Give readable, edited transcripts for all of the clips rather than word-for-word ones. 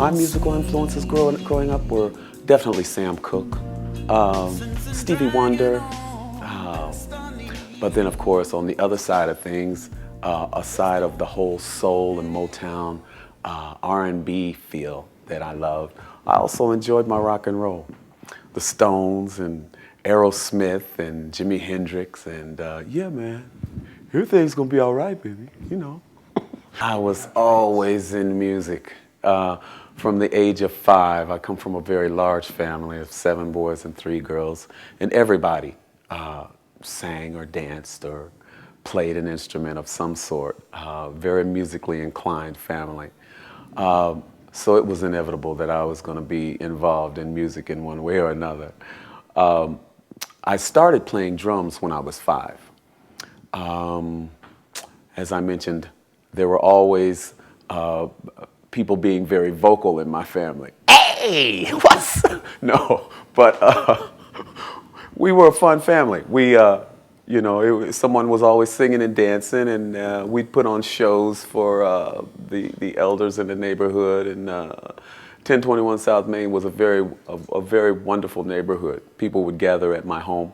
My musical influences growing up were definitely Sam Cooke, Stevie Wonder, but then of course on the other side of things, aside of the whole soul and Motown R&B feel that I loved, I also enjoyed my rock and roll. The Stones and Aerosmith and Jimi Hendrix and yeah man, everything's gonna be all right, baby, you know. I was always in music. From the age of 5, I come from a very large family of 7 boys and 3 girls, and everybody sang or danced or played an instrument of some sort. Very musically inclined family. So it was inevitable that I was going to be involved in music in one way or another. I started playing drums when I was 5. As I mentioned, there were always people being very vocal in my family. Hey, what's no? But we were a fun family. We, you know, someone was always singing and dancing, and we'd put on shows for the elders in the neighborhood. And 1021 South Main was a very wonderful neighborhood. People would gather at my home,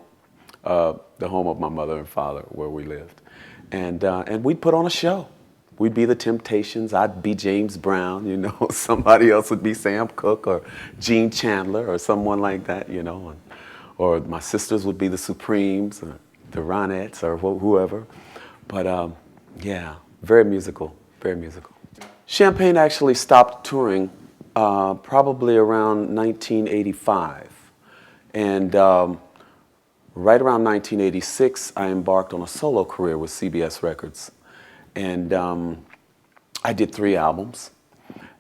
the home of my mother and father, where we lived, and we'd put on a show. We'd be the Temptations, I'd be James Brown, you know, somebody else would be Sam Cooke or Gene Chandler or someone like that, you know, or my sisters would be the Supremes or the Ronettes or whoever. But yeah, very musical, very musical. Champagne actually stopped touring probably around 1985. And right around 1986, I embarked on a solo career with CBS Records. And I did 3 albums.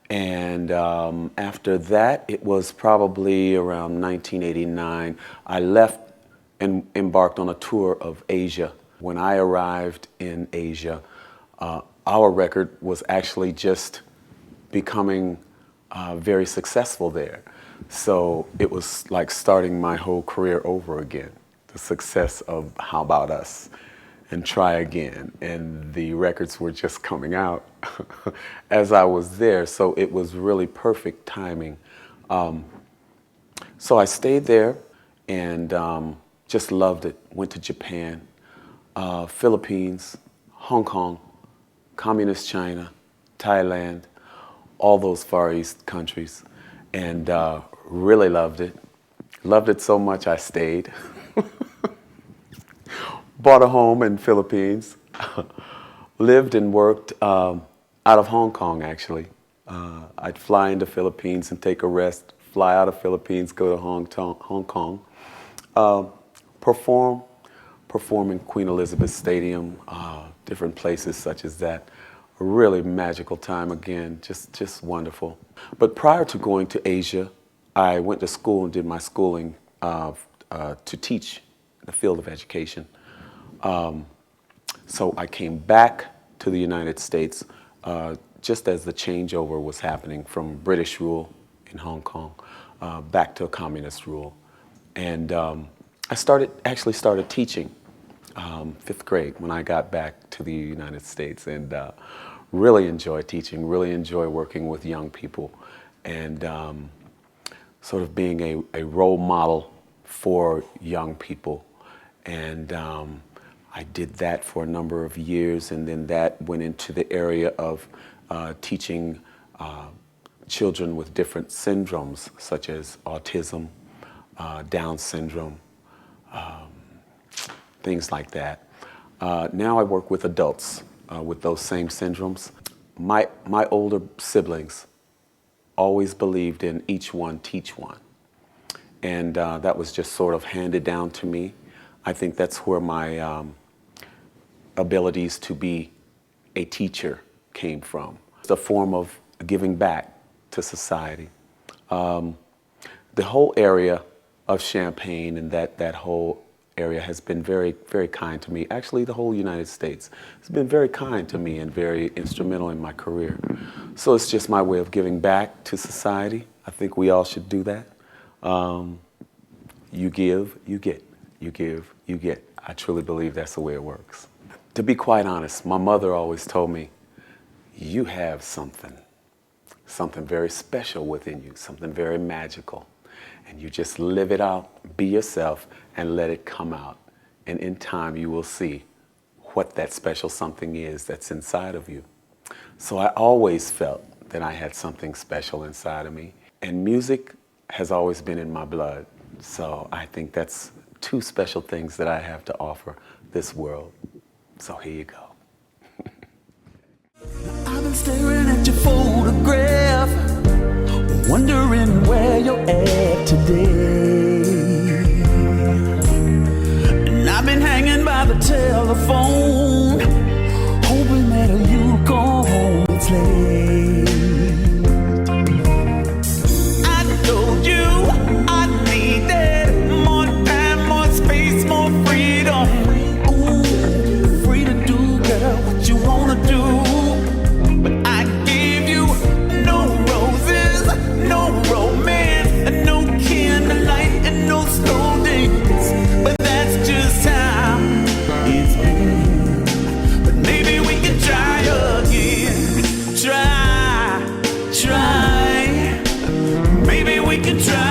And after that, it was probably around 1989, I left and embarked on a tour of Asia. When I arrived in Asia, our record was actually just becoming very successful there. So it was like starting my whole career over again. The success of How About Us and Try Again, and the records were just coming out as I was there, so it was really perfect timing. So I stayed there and just loved it. Went to Japan, Philippines, Hong Kong, Communist China, Thailand, all those Far East countries, and really loved it. Loved it so much I stayed. Bought a home in Philippines, lived and worked out of Hong Kong, actually. I'd fly into Philippines and take a rest, fly out of Philippines, go to Hong Kong, perform in Queen Elizabeth Stadium, different places such as that. A really magical time again, just wonderful. But prior to going to Asia, I went to school and did my schooling to teach in the field of education. So I came back to the United States just as the changeover was happening from British rule in Hong Kong back to communist rule. And I actually started teaching 5th grade when I got back to the United States, and really enjoy teaching, really enjoy working with young people, and sort of being a role model for young people. And I did that for a number of years, and then that went into the area of teaching children with different syndromes, such as autism, Down syndrome, things like that. Now I work with adults with those same syndromes. My older siblings always believed in each one, teach one. And that was just sort of handed down to me. I think that's where my abilities to be a teacher came from. It's a form of giving back to society. The whole area of Champaign and that whole area has been very, very kind to me. Actually, the whole United States has been very kind to me and very instrumental in my career. So it's just my way of giving back to society. I think we all should do that. You give, you get. You give, you get. I truly believe that's the way it works. To be quite honest, my mother always told me, you have something. something very special within you, something very magical. And you just live it out, be yourself, and let it come out. And in time, you will see what that special something is that's inside of you. So I always felt that I had something special inside of me. And music has always been in my blood. So I think that's two special things that I have to offer this world. So here you go. I've been staring at your photograph, wondering where you're at today. And I've been hanging by the telephone, hoping that you come home. It's late. I told you I needed more time, more space, more freedom. Ooh, free to do, girl, what you wanna do. But I gave you no roses, no romance, and no candlelight, and no slow days. But that's just how it's been. But maybe we can try again. Try. Maybe we can try.